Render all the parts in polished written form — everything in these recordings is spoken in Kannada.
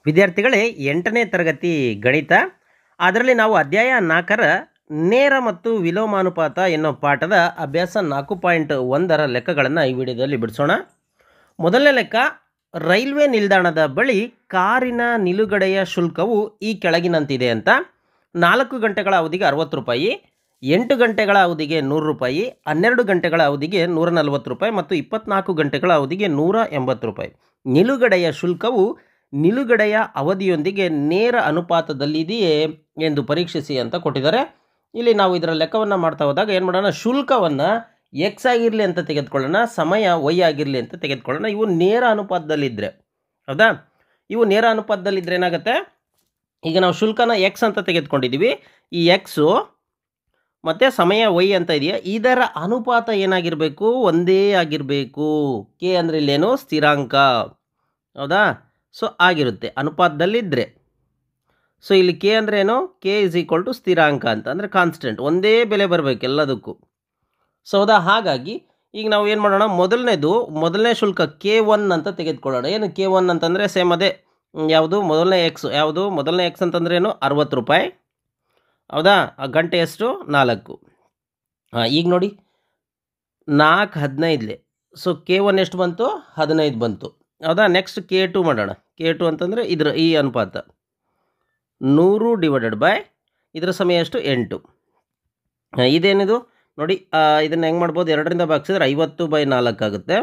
ವಿದ್ಯಾರ್ಥಿಗಳೇ 8ನೇ ತರಗತಿ ಗಣಿತ. ಅದರಲ್ಲಿ ನಾವು ಅಧ್ಯಾಯ 4ರ ನೇರ ಮತ್ತು ವಿಲೋಮಾನುಪಾತ ಎನ್ನೋ ಪಾಠದ ಅಭ್ಯಾಸ 4.1ರ ಲೆಕ್ಕಗಳನ್ನು ಈ ವಿಡಿಯೋದಲ್ಲಿ ಬಿಡಿಸೋಣ. ಮೊದಲನೇ ಲೆಕ್ಕ, ರೈಲ್ವೆ ನಿಲ್ದಾಣದ ಬಳಿ ಕಾರಿನ ನಿಲುಗಡೆಯ ಶುಲ್ಕವು ಈ ಕೆಳಗಿನಂತಿದೆ ಅಂತ. 4 ಗಂಟೆಗಳ ಅವಧಿಗೆ 60 ರೂಪಾಯಿ, 8 ಗಂಟೆಗಳ ಅವಧಿಗೆ 100 ರೂಪಾಯಿ, 12 ಗಂಟೆಗಳ ಅವಧಿಗೆ 140 ರೂಪಾಯಿ ಮತ್ತು 24 ಗಂಟೆಗಳ ಅವಧಿಗೆ 180 ರೂಪಾಯಿ. ನಿಲುಗಡೆಯ ಶುಲ್ಕವು ನಿಲುಗಡೆಯ ಅವಧಿಯೊಂದಿಗೆ ನೇರ ಅನುಪಾತದಲ್ಲಿದೆಯೇ ಎಂದು ಪರೀಕ್ಷಿಸಿ ಅಂತ ಕೊಟ್ಟಿದ್ದಾರೆ. ಇಲ್ಲಿ ನಾವು ಇದರ ಲೆಕ್ಕವನ್ನು ಮಾಡ್ತಾ ಹೋದಾಗ ಏನು ಮಾಡೋಣ, ಶುಲ್ಕವನ್ನು ಎಕ್ಸ್ ಆಗಿರಲಿ ಅಂತ ತೆಗೆದುಕೊಳ್ಳೋಣ, ಸಮಯ ವೈ ಆಗಿರಲಿ ಅಂತ ತೆಗೆದುಕೊಳ್ಳೋಣ. ಇವು ನೇರ ಅನುಪಾತದಲ್ಲಿದ್ದರೆ, ಹೌದಾ, ಇವು ನೇರ ಅನುಪಾತದಲ್ಲಿದ್ದರೆ ಏನಾಗುತ್ತೆ, ಈಗ ನಾವು ಶುಲ್ಕನ ಎಕ್ಸ್ ಅಂತ ತೆಗೆದುಕೊಂಡಿದ್ದೀವಿ, ಈ ಎಕ್ಸು ಮತ್ತು ಸಮಯ ವೈ ಅಂತ ಇದೆಯಾ, ಇದರ ಅನುಪಾತ ಏನಾಗಿರಬೇಕು, ಒಂದೇ ಆಗಿರಬೇಕು. ಕೆ ಅಂದರೆ ಇಲ್ಲೇನು ಸ್ಥಿರಾಂಕ, ಹೌದಾ, ಸೊ ಆಗಿರುತ್ತೆ ಅನುಪಾತದಲ್ಲಿದ್ದರೆ. ಸೊ ಇಲ್ಲಿ ಕೆ ಅಂದರೆ ಏನು, ಕೆ ಇಸ್ ಈಕ್ವಲ್ ಟು ಸ್ಥಿರಾಂಕ ಅಂತ, ಅಂದರೆ ಕಾನ್ಸ್ಟೆಂಟ್, ಒಂದೇ ಬೆಲೆ ಬರಬೇಕು ಎಲ್ಲದಕ್ಕೂ. ಸೊ ಹೌದಾ, ಹಾಗಾಗಿ ಈಗ ನಾವು ಏನು ಮಾಡೋಣ, ಮೊದಲನೇ ಶುಲ್ಕ K1 ಅಂತ ತೆಗೆದುಕೊಳ್ಳೋಣ. ಏನು K1 ಅಂತಂದರೆ ಸೇಮ್ ಅದೇ, ಯಾವುದು ಮೊದಲನೇ ಎಕ್ಸ್, ಯಾವುದು ಮೊದಲನೇ ಎಕ್ಸ್ ಅಂತಂದರೆ ಏನು 60 ರೂಪಾಯಿ, ಹೌದಾ. ಆ ಗಂಟೆ ಎಷ್ಟು 4. ಈಗ ನೋಡಿ 4 15. ಸೊ K1 ಎಷ್ಟು ಬಂತು, 15 ಬಂತು, ಹೌದಾ. ನೆಕ್ಸ್ಟ್ K2 ಮಾಡೋಣ. K2 ಅಂತಂದರೆ ಈ ಅನುಪಾತ 100 ಡಿವೈಡೆಡ್ ಬೈ ಇದರ ಸಮಯ ಎಷ್ಟು 8. ಇದೇನಿದು ನೋಡಿ, ಇದನ್ನು ಹೆಂಗೆ ಮಾಡ್ಬೋದು, 2ರಿಂದ ಭಾಗಿಸಿದ್ರೆ 50/4 ಆಗುತ್ತೆ,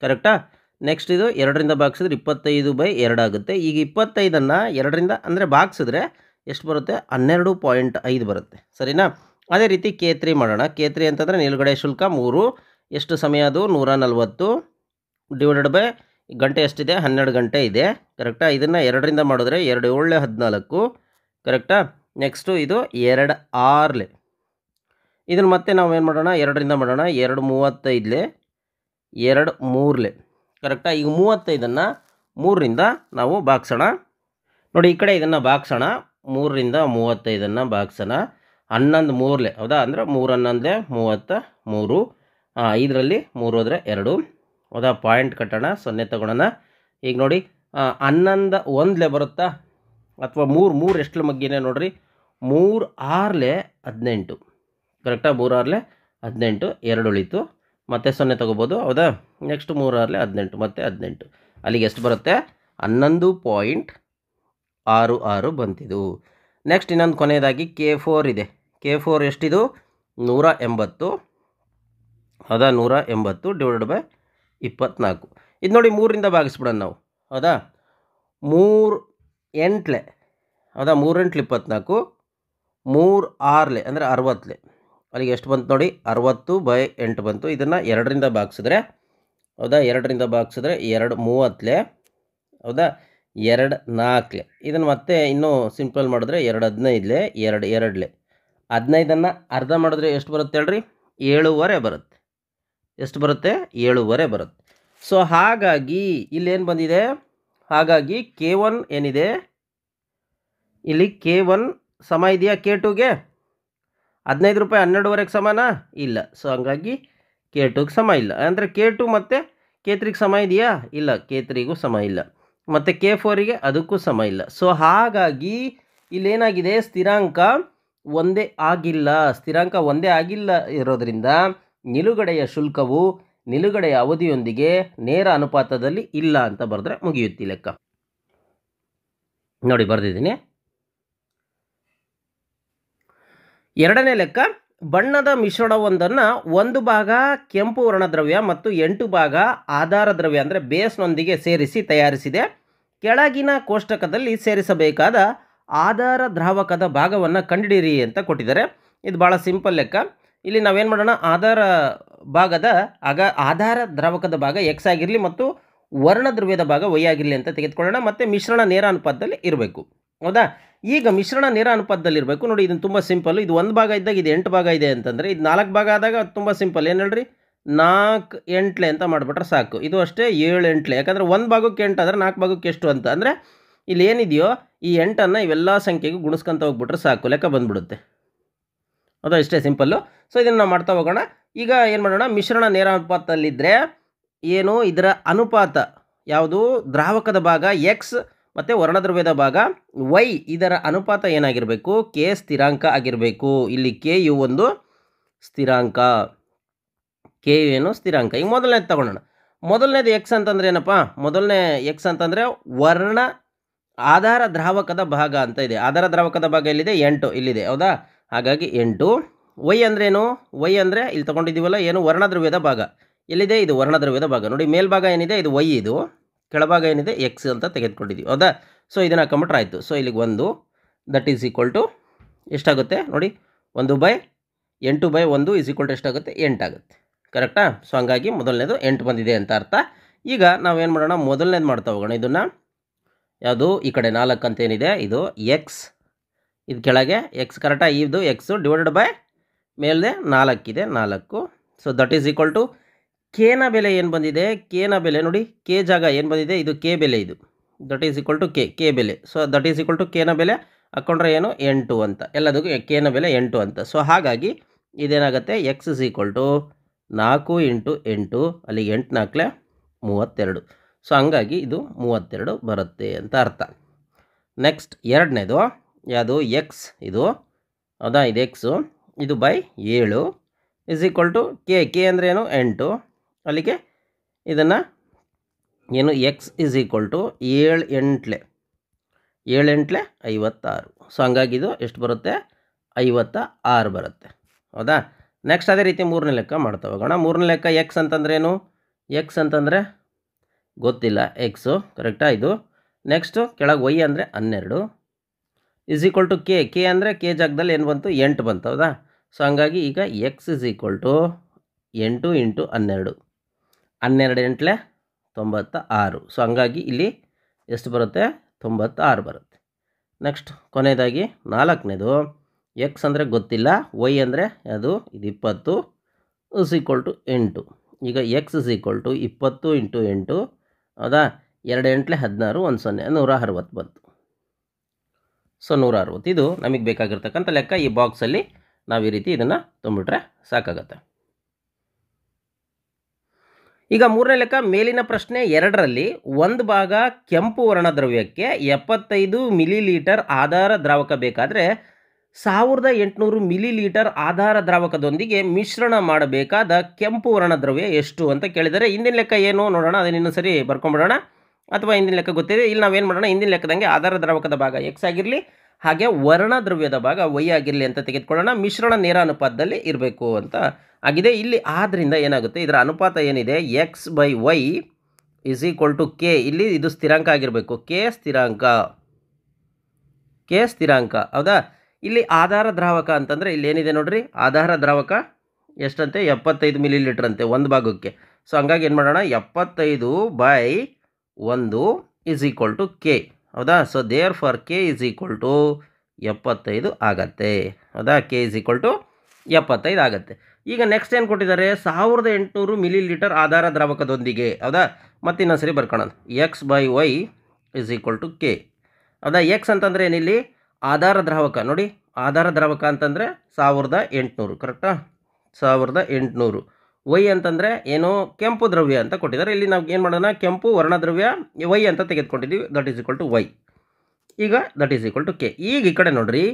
ಕರೆಕ್ಟಾ. ನೆಕ್ಸ್ಟ್ ಇದು 2ರಿಂದ ಭಾಗಿಸಿದ್ರೆ 25/2 ಆಗುತ್ತೆ. ಈಗ 25ಅನ್ನು 2ರಿಂದ ಅಂದರೆ ಭಾಗಿಸಿದ್ರೆ ಎಷ್ಟು ಬರುತ್ತೆ, 12.5 ಬರುತ್ತೆ, ಸರಿನಾ. ಅದೇ ರೀತಿ K3 ಮಾಡೋಣ. K3 ಅಂತಂದರೆ ನಿಲುಗಡೆ ಶುಲ್ಕ 3, ಎಷ್ಟು ಸಮಯ ಅದು 140 ಡಿವೈಡೆಡ್ ಬೈ ಗಂಟೆ ಎಷ್ಟಿದೆ 12 ಗಂಟೆ ಇದೆ, ಕರೆಕ್ಟಾ. ಇದನ್ನು 2ರಿಂದ ಮಾಡಿದ್ರೆ 2 7 14, ಕರೆಕ್ಟಾ. ನೆಕ್ಸ್ಟು ಇದು 2 6 ಇದನ್ನು ಮತ್ತೆ ನಾವು ಏನು ಮಾಡೋಣ, 2ರಿಂದ ಮಾಡೋಣ, 2 35 2 3 ಕರೆಕ್ಟಾ. ಈಗ 35ಅನ್ನು 3ರಿಂದ ನಾವು ಭಾಗಿಸೋಣ. ನೋಡಿ ಈ ಕಡೆ ಇದನ್ನು ಭಾಗಿಸೋಣ, 3ರಿಂದ 35ಅನ್ನು ಭಾಗಿಸೋಣ, 11 3 ಹೌದಾ, ಅಂದರೆ 3 11 33. 5ರಲ್ಲಿ 3 ಹೋದರೆ 2, ಹೌದಾ. ಪಾಯಿಂಟ್ ಕಟ್ಟೋಣ, 0 ತಗೊಳ್ಳೋಣ. ಈಗ ನೋಡಿ 11 1 ಬರುತ್ತಾ, ಅಥವಾ 3 ಎಷ್ಟು ಮಗ್ಗಿನೇ ನೋಡ್ರಿ, 3 6 18, ಕರೆಕ್ಟಾ. 3 6 18, 2 ಉಳಿತು, ಮತ್ತೆ 0 ತಗೋಬೋದು, ಹೌದಾ. ನೆಕ್ಸ್ಟ್ 3 6 18 ಮತ್ತೆ 18, ಅಲ್ಲಿಗೆ ಎಷ್ಟು ಬರುತ್ತೆ 11.66 ಬಂತಿದು. ನೆಕ್ಸ್ಟ್ ಇನ್ನೊಂದು ಕೊನೆಯದಾಗಿ K4 ಇದೆ. K4 ಎಷ್ಟಿದು 180, ಹೌದಾ, 180 ಡಿವೈಡೆಡ್ ಬೈ 24. ಇದು ನೋಡಿ 3ರಿಂದ ಭಾಗಿಸ್ಬಿಡೋಣ ನಾವು, ಹೌದಾ. 3 8 ಹೌದಾ, 3 8 24, 3 6 ಅಂದರೆ 60, ಅಲ್ಲಿಗೆ ಎಷ್ಟು ಬಂತು ನೋಡಿ 60/8 ಬಂತು. ಇದನ್ನು 2ರಿಂದ ಭಾಗಿಸಿದ್ರೆ, ಹೌದಾ, 2ರಿಂದ ಭಾಗಿಸಿದ್ರೆ 2 30, ಹೌದಾ, 2 4. ಇದನ್ನು ಮತ್ತೆ ಇನ್ನೂ ಸಿಂಪಲ್ ಮಾಡಿದ್ರೆ 2 15 2 2 15ಅನ್ನು ಅರ್ಧ ಮಾಡಿದ್ರೆ ಎಷ್ಟು ಬರುತ್ತೆ ಹೇಳ್ರಿ, 7.5 ಬರುತ್ತೆ. ಎಷ್ಟು ಬರುತ್ತೆ, 7.5 ಬರುತ್ತೆ. ಸೊ ಹಾಗಾಗಿ ಇಲ್ಲೇನು ಬಂದಿದೆ, ಹಾಗಾಗಿ K1 ಏನಿದೆ ಇಲ್ಲಿ, K1 ಸಮ ಇದೆಯಾ K2ಗೆ, 15 ರೂಪಾಯಿ 12.5ಗೆ ಸಮಾನ ಇಲ್ಲ. ಸೊ ಹಂಗಾಗಿ K2ಗೆ ಸಮ ಇಲ್ಲ. ಅಂದರೆ K2 ಮತ್ತು K3ಗೆ ಸಮ ಇದೆಯಾ, ಇಲ್ಲ, K3ಗೂ ಸಮ ಇಲ್ಲ, ಮತ್ತು K4ಗೆ ಅದಕ್ಕೂ ಸಮ ಇಲ್ಲ. ಸೊ ಹಾಗಾಗಿ ಇಲ್ಲೇನಾಗಿದೆ, ಸ್ಥಿರಾಂಕ ಒಂದೇ ಆಗಿಲ್ಲ ಇರೋದರಿಂದ ನಿಲುಗಡೆಯ ಶುಲ್ಕವು ನಿಲುಗಡೆಯ ಅವಧಿಯೊಂದಿಗೆ ನೇರ ಅನುಪಾತದಲ್ಲಿ ಇಲ್ಲ ಅಂತ ಬರೆದ್ರೆ ಮುಗಿಯುತ್ತೆ ಲೆಕ್ಕ. ನೋಡಿ ಬರೆದಿದ್ದೀನಿ. 2ನೇ ಲೆಕ್ಕ, ಬಣ್ಣದ ಮಿಶ್ರಣವೊಂದನ್ನು 1 ಭಾಗ ಕೆಂಪು ವರ್ಣದ್ರವ್ಯ ಮತ್ತು 8 ಭಾಗ ಆಧಾರ ದ್ರವ್ಯ ಅಂದರೆ ಬೇಸ್ನೊಂದಿಗೆ ಸೇರಿಸಿ ತಯಾರಿಸಿದೆ. ಕೆಳಗಿನ ಕೋಷ್ಟಕದಲ್ಲಿ ಸೇರಿಸಬೇಕಾದ ಆಧಾರ ದ್ರಾವಕದ ಭಾಗವನ್ನು ಕಂಡುಹಿಡಿಯಿರಿ ಅಂತ ಕೊಟ್ಟಿದ್ದಾರೆ. ಇದು ಭಾಳ ಸಿಂಪಲ್ ಲೆಕ್ಕ. ಇಲ್ಲಿ ನಾವೇನು ಮಾಡೋಣ, ಆಧಾರ ದ್ರಾವಕದ ಭಾಗ ಎಕ್ಸ್ ಆಗಿರಲಿ ಮತ್ತು ವರ್ಣದ್ರವ್ಯದ ಭಾಗ ವೈ ಆಗಿರಲಿ ಅಂತ ತೆಗೆದುಕೊಳ್ಳೋಣ. ಮತ್ತು ಮಿಶ್ರಣ ನೇರ ಅನುಪಾತದಲ್ಲಿ ಇರಬೇಕು, ಹೌದಾ. ಈಗ ಮಿಶ್ರಣ ನೇರ ಅನುಪಾತದಲ್ಲಿ ಇರಬೇಕು. ನೋಡಿ ಇದನ್ನು ತುಂಬ ಸಿಂಪಲ್. ಇದು 1 ಭಾಗ ಇದ್ದಾಗ ಇದು 8 ಭಾಗ ಇದೆ ಅಂತಂದರೆ, ಇದು 4 ಭಾಗ ಆದಾಗ ತುಂಬ ಸಿಂಪಲ್. ಏನು ಹೇಳ್ರಿ, 4 8 ಅಂತ ಮಾಡಿಬಿಟ್ರೆ ಸಾಕು. ಇದು ಅಷ್ಟೇ 7 8, ಯಾಕಂದರೆ 1 ಭಾಗಕ್ಕೆ 8 ಆದರೆ 4 ಭಾಗಕ್ಕೆ ಎಷ್ಟು ಅಂತ, ಅಂದರೆ ಇಲ್ಲಿ ಏನಿದೆಯೋ ಈ 8ಅನ್ನು ಇವೆಲ್ಲ ಸಂಖ್ಯೆಗೂ ಗುಣಿಸ್ಕೊಂತ ಹೋಗ್ಬಿಟ್ರೆ ಸಾಕು, ಲೆಕ್ಕ ಬಂದ್ಬಿಡುತ್ತೆ, ಹೌದಾ. ಇಷ್ಟೇ ಸಿಂಪಲ್ಲು. ಸೊ ಇದನ್ನು ನಾವು ಮಾಡ್ತಾ ಹೋಗೋಣ. ಈಗ ಏನು ಮಾಡೋಣ, ಮಿಶ್ರಣ ನೇರ ಅನುಪಾತದಲ್ಲಿದ್ದರೆ ಏನು, ಇದರ ಅನುಪಾತ ಯಾವುದು, ದ್ರಾವಕದ ಭಾಗ ಎಕ್ಸ್ ಮತ್ತು ವರ್ಣದ್ರವ್ಯದ ಭಾಗ ವೈ ಇದರ ಅನುಪಾತ ಏನಾಗಿರಬೇಕು, ಕೆ ಸ್ಥಿರಾಂಕ ಆಗಿರಬೇಕು. ಇಲ್ಲಿ ಕೆ ಯು ಒಂದು ಸ್ಥಿರಾಂಕ, ಕೆ ಯು ಏನು ಸ್ಥಿರಾಂಕ. ಈಗ ಮೊದಲನೇದು ತಗೊಳ್ಳೋಣ. ಮೊದಲನೇದು ಎಕ್ಸ್ ಅಂತಂದ್ರೆ ಏನಪ್ಪ, ಮೊದಲನೇ ಎಕ್ಸ್ ಅಂತಂದರೆ ವರ್ಣ ಆಧಾರ ದ್ರಾವಕದ ಭಾಗ ಅಂತ ಇದೆ. ಆಧಾರ ದ್ರಾವಕದ ಭಾಗ ಎಲ್ಲಿದೆ, 8 ಇಲ್ಲಿದೆ, ಹೌದಾ. ಹಾಗಾಗಿ 8. ವೈ ಅಂದ್ರೇನು, ವೈ ಅಂದರೆ ಇಲ್ಲಿ ತೊಗೊಂಡಿದ್ದೀವಲ್ಲ ಏನು, ವರ್ಣದ್ರವ್ಯದ ಭಾಗ ಎಲ್ಲಿದೆ, ಇದು ವರ್ಣದ್ರವ್ಯದ ಭಾಗ. ನೋಡಿ ಮೇಲ್ಭಾಗ ಏನಿದೆ ಇದು ವೈ, ಇದು ಕೆಳಭಾಗ ಏನಿದೆ ಎಕ್ಸ್ ಅಂತ ತೆಗೆದುಕೊಂಡಿದ್ದೀವಿ, ಹೌದಾ. ಸೊ ಇದನ್ನು ಹಾಕೊಂಬಿಟ್ರೆ ಆಯಿತು. ಸೊ ಇಲ್ಲಿಗೆ 1 ದಟ್ ಈಸ್ ಈಕ್ವಲ್ ಟು ಎಷ್ಟಾಗುತ್ತೆ ನೋಡಿ, 1/8/1 ಈಸ್ ಈಕ್ವಲ್ ಟು ಎಷ್ಟಾಗುತ್ತೆ, 8 ಆಗುತ್ತೆ. ಕರೆಕ್ಟಾ. ಸೊ ಹಂಗಾಗಿ ಮೊದಲನೇದು 8 ಬಂದಿದೆ ಅಂತ ಅರ್ಥ. ಈಗ ನಾವೇನು ಮಾಡೋಣ, ಮೊದಲನೇದು ಮಾಡ್ತಾ ಹೋಗೋಣ. ಇದನ್ನು ಯಾವುದು, ಈ ಕಡೆ 4 ಅಂತ ಏನಿದೆ ಇದು ಎಕ್ಸ್, ಇದು ಕೆಳಗೆ ಎಕ್ಸ್, ಕರೆಕ್ಟಾ. ಇದು ಎಕ್ಸು ಡಿವೈಡೆಡ್ ಬೈ ಮೇಲೆ 4 ಇದೆ, 4. So that is equal to ಕೆನ ಬೆಲೆ ಏನು ಬಂದಿದೆ, ಕೆನ ಬೆಲೆ ನೋಡಿ, ಕೆ ಜಾಗ ಏನು ಬಂದಿದೆ, ಇದು ಕೆ ಬೆಲೆ, ಇದು that is equal to K ಬೆಲೆ. So that is equal to ಕೆನ ಬೆಲೆ ಹಾಕ್ಕೊಂಡ್ರೆ ಏನು 8 ಅಂತ, ಎಲ್ಲದಕ್ಕೂ ಕೆನ ಬೆಲೆ 8 ಅಂತ. ಸೊ ಹಾಗಾಗಿ ಇದೇನಾಗುತ್ತೆ, ಎಕ್ಸ್ ಇಸ್ ಈಕ್ವಲ್ ಟು 4 × 8, ಅಲ್ಲಿ 8 4 32. ಸೊ ಹಂಗಾಗಿ ಇದು 32 ಬರುತ್ತೆ ಅಂತ ಅರ್ಥ. ನೆಕ್ಸ್ಟ್ ಎರಡನೇದು ಯಾವುದು, ಎಕ್ಸ್ ಇದು, ಹೌದಾ, ಇದು ಎಕ್ಸು, ಇದು by 7 is equal to K ಅಂದರೆ ಏನು 8, ಅಲ್ಲಿಗೆ ಇದನ್ನು ಏನು X is equal to 7 8 56. So ಹಂಗಾಗಿ ಇದು ಎಷ್ಟು ಬರುತ್ತೆ, 56 ಬರುತ್ತೆ, ಹೌದಾ. ನೆಕ್ಸ್ಟ್ ಅದೇ ರೀತಿ ಮೂರನೇ ಲೆಕ್ಕ ಮಾಡ್ತಾ ಹೋಗೋಣ. ಮೂರನೇ ಲೆಕ್ಕ ಎಕ್ಸ್ ಅಂತಂದ್ರೇನು, ಎಕ್ಸ್ ಅಂತಂದರೆ ಗೊತ್ತಿಲ್ಲ, ಎಕ್ಸು ಕರೆಕ್ಟಾ ಇದು. ನೆಕ್ಸ್ಟು ಕೆಳಗೆ ವೈ ಅಂದರೆ 12 ಇಸ್ ಈಕ್ವಲ್ ಟು ಕೆ ಅಂದರೆ ಕೆ ಜಾಗದಲ್ಲಿ ಏನು ಬಂತು, 8 ಬಂತು, ಹೌದಾ. ಸೊ ಹಂಗಾಗಿ ಈಗ X is equal to 8 × 12, 12 8 96. So ಹಂಗಾಗಿ ಇಲ್ಲಿ ಎಷ್ಟು ಬರುತ್ತೆ, 96 ಬರುತ್ತೆ. ನೆಕ್ಸ್ಟ್ ಕೊನೆಯದಾಗಿ ನಾಲ್ಕನೇದು ಎಕ್ಸ್ ಅಂದರೆ ಗೊತ್ತಿಲ್ಲ, ವೈ ಅಂದರೆ ಅದು ಇದು 20 ಇಸ್ ಈಕ್ವಲ್ ಟು 8. ಈಗ ಎಕ್ಸ್ ಇಸ್ ಈಕ್ವಲ್ ಟು 20 × 8, ಹೌದಾ. 2 8 16, 1 0 160 ಬಂತು. ಸೊ 160 ಇದು ನಮಗೆ ಬೇಕಾಗಿರ್ತಕ್ಕಂಥ ಲೆಕ್ಕ. ಈ ಬಾಕ್ಸಲ್ಲಿ ನಾವು ಈ ರೀತಿ ಇದನ್ನು ತುಂಬಿಟ್ರೆ ಸಾಕಾಗತ್ತೆ. ಈಗ ಮೂರನೇ ಲೆಕ್ಕ, ಮೇಲಿನ ಪ್ರಶ್ನೆ 2ರಲ್ಲಿ ಒಂದು ಭಾಗ ಕೆಂಪು ವರ್ಣದ್ರವ್ಯಕ್ಕೆ 75 ಮಿಲಿಲೀಟರ್ ಆಧಾರ ದ್ರಾವಕ ಬೇಕಾದರೆ 1800 ಮಿಲಿಲೀಟರ್ ಆಧಾರ ದ್ರಾವಕದೊಂದಿಗೆ ಮಿಶ್ರಣ ಮಾಡಬೇಕಾದ ಕೆಂಪು ವರ್ಣದ್ರವ್ಯ ಎಷ್ಟು ಅಂತ ಕೇಳಿದರೆ, ಹಿಂದಿನ ಲೆಕ್ಕ ಏನು ನೋಡೋಣ, ಅದನ್ನು ಇನ್ನೊಂದು ಸರಿ ಬರ್ಕೊಂಬಿಡೋಣ. ಅಥವಾ ಹಿಂದಿನ ಲೆಕ್ಕ ಗೊತ್ತಿದೆ, ಇಲ್ಲಿ ನಾವೇನು ಮಾಡೋಣ, ಹಿಂದಿನ ಲೆಕ್ಕದಂಗೆ ಆಧಾರ ದ್ರಾವಕದ ಭಾಗ ಎಕ್ಸ್ ಆಗಿರಲಿ, ಹಾಗೆ ವರ್ಣದ್ರವ್ಯದ ಭಾಗ ವೈ ಆಗಿರಲಿ ಅಂತ ತೆಗೆದುಕೊಳ್ಳೋಣ. ಮಿಶ್ರಣ ನೇರ ಅನುಪಾತದಲ್ಲಿ ಇರಬೇಕು ಅಂತ ಆಗಿದೆ ಇಲ್ಲಿ. ಆದ್ದರಿಂದ ಏನಾಗುತ್ತೆ, ಇದರ ಅನುಪಾತ ಏನಿದೆ, X by Y is equal to K. ಇಲ್ಲಿ ಇದು ಸ್ಥಿರಾಂಕ ಆಗಿರಬೇಕು, ಕೆ ಸ್ಥಿರಾಂಕ, ಹೌದಾ. ಇಲ್ಲಿ ಆಧಾರ ದ್ರಾವಕ ಅಂತಂದರೆ ಇಲ್ಲಿ ಏನಿದೆ ನೋಡ್ರಿ, ಆಧಾರ ದ್ರಾವಕ ಎಷ್ಟಂತೆ, 75 ಮಿಲಿಲೀಟರ್ ಅಂತೆ ಒಂದು ಭಾಗಕ್ಕೆ. ಸೊ ಹಂಗಾಗಿ ಏನು ಮಾಡೋಣ, 75/1 ಇಸ್ ಈಕ್ವಲ್ ಟು ಕೆ, ಹೌದಾ. So therefore K is equal to 75 ಆಗತ್ತೆ, ಹೌದಾ. ಕೆ ಇಸ್ ಈಕ್ವಲ್ ಟು 75 ಆಗುತ್ತೆ. ಈಗ ನೆಕ್ಸ್ಟ್ ಏನು ಕೊಟ್ಟಿದ್ದಾರೆ, 1800 ಮಿಲಿಲೀಟರ್ ಆಧಾರ ದ್ರಾವಕದೊಂದಿಗೆ, ಹೌದಾ. ಮತ್ತೆ ಇನ್ನೊಂದು ಸರಿ ಬರ್ಕೊಳ್ಳೋಣ, X by Y is equal to K, ಹೌದಾ. ಎಕ್ಸ್ ಅಂತಂದರೆ ಏನಿಲ್ಲಿ ಆಧಾರ ದ್ರಾವಕ ನೋಡಿ, ಆಧಾರ ದ್ರಾವಕ ಅಂತಂದರೆ 1800, ಕರೆಕ್ಟಾ, 1800. ವೈ ಅಂತಂದರೆ ಏನು, ಕೆಂಪು ದ್ರವ್ಯ ಅಂತ ಕೊಟ್ಟಿದ್ದಾರೆ. ಇಲ್ಲಿ ನಾವು ಏನು ಮಾಡೋಣ, ಕೆಂಪು ವರ್ಣದ್ರವ್ಯ ವೈ ಅಂತ ತೆಗೆದುಕೊಂಡಿದ್ದೀವಿ, that is equal to Y. ಈಗ that is equal to K. ಈಗ ಈ ಕಡೆ ನೋಡ್ರಿ,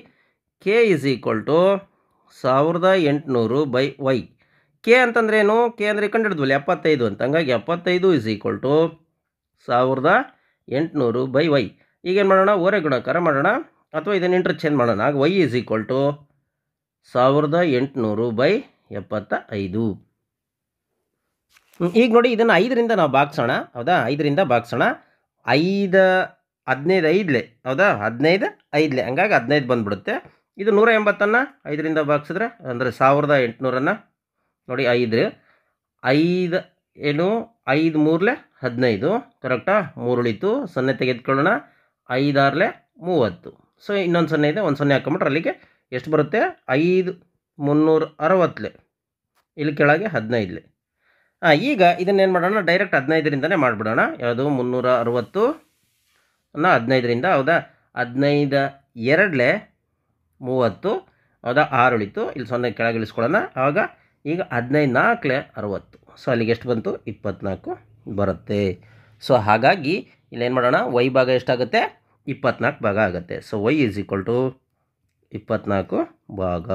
K is equal to 1800 by Y. K ಅಂತಂದ್ರೆ ಏನು, ಕೆ ಅಂದರೆ ಕಂಡಿಡಿದ್ವಲ್ಲ 75 ಅಂತ, ಹಂಗಾಗಿ 75 is equal to 1800 by Y. ಈಗೇನು ಮಾಡೋಣ, ಓರೆ ಗುಣಾಕಾರ ಮಾಡೋಣ ಅಥವಾ ಇದನ್ನು ಇಂಟರ್ಚೇಂಜ್ ಮಾಡೋಣ. ಆಗ Y is equal to 1800 by 75. ಈಗ ನೋಡಿ, ಇದನ್ನು 5ರಿಂದ ನಾವು ಭಾಗಿಸೋಣ, ಹೌದಾ. 5ರಿಂದ ಭಾಗಿಸೋಣ, 5 15 5ಲೆ, ಹೌದಾ, 15 5ಲೆ, ಹಂಗಾಗಿ 15 ಬಂದುಬಿಡುತ್ತೆ. ಇದು 180ಅನ್ನು 5ರಿಂದ ಭಾಗಿಸಿದ್ರೆ ಅಂದರೆ 1800 ನೋಡಿ, 5 ಏನು 5 3ಲೆ 15, ಕರೆಕ್ಟಾ. 3 ಉಳಿತು, 0 ತೆಗೆದುಕೊಳ್ಳೋಣ, 5 6ಲೆ 30. ಸೊ ಇನ್ನೊಂದು 0 ಇದೆ, ಒಂದು 0 ಹಾಕೊಂಬಿಟ್ರೆ ಅಲ್ಲಿಗೆ ಎಷ್ಟು ಬರುತ್ತೆ, 5 360ಲೆ, ಇಲ್ಲಿ ಕೆಳಗೆ 15ಲೆ. ಈಗ ಇದನ್ನೇನು ಮಾಡೋಣ, ಡೈರೆಕ್ಟ್ 15ರಿಂದನೇ ಮಾಡಿಬಿಡೋಣ. ಯಾವುದು 360 15ರಿಂದ, ಹೌದಾ. 15 2ಲೆ 30, ಹೌದಾ. 6 ಉಳಿತು, ಇಲ್ಲಿ 0 ಕೆಳಗೆ ಇಳಿಸ್ಕೊಳ್ಳೋಣ. ಆವಾಗ ಈಗ 15 4ಲೆ 60. ಸೊ ಅಲ್ಲಿಗೆ ಎಷ್ಟು ಬಂತು, 24 ಬರುತ್ತೆ. ಸೊ ಹಾಗಾಗಿ ಇಲ್ಲೇನು ಮಾಡೋಣ, ವೈ ಭಾಗ ಎಷ್ಟಾಗುತ್ತೆ, 24 ಭಾಗ ಆಗುತ್ತೆ. So y is equal to 24 ಭಾಗ.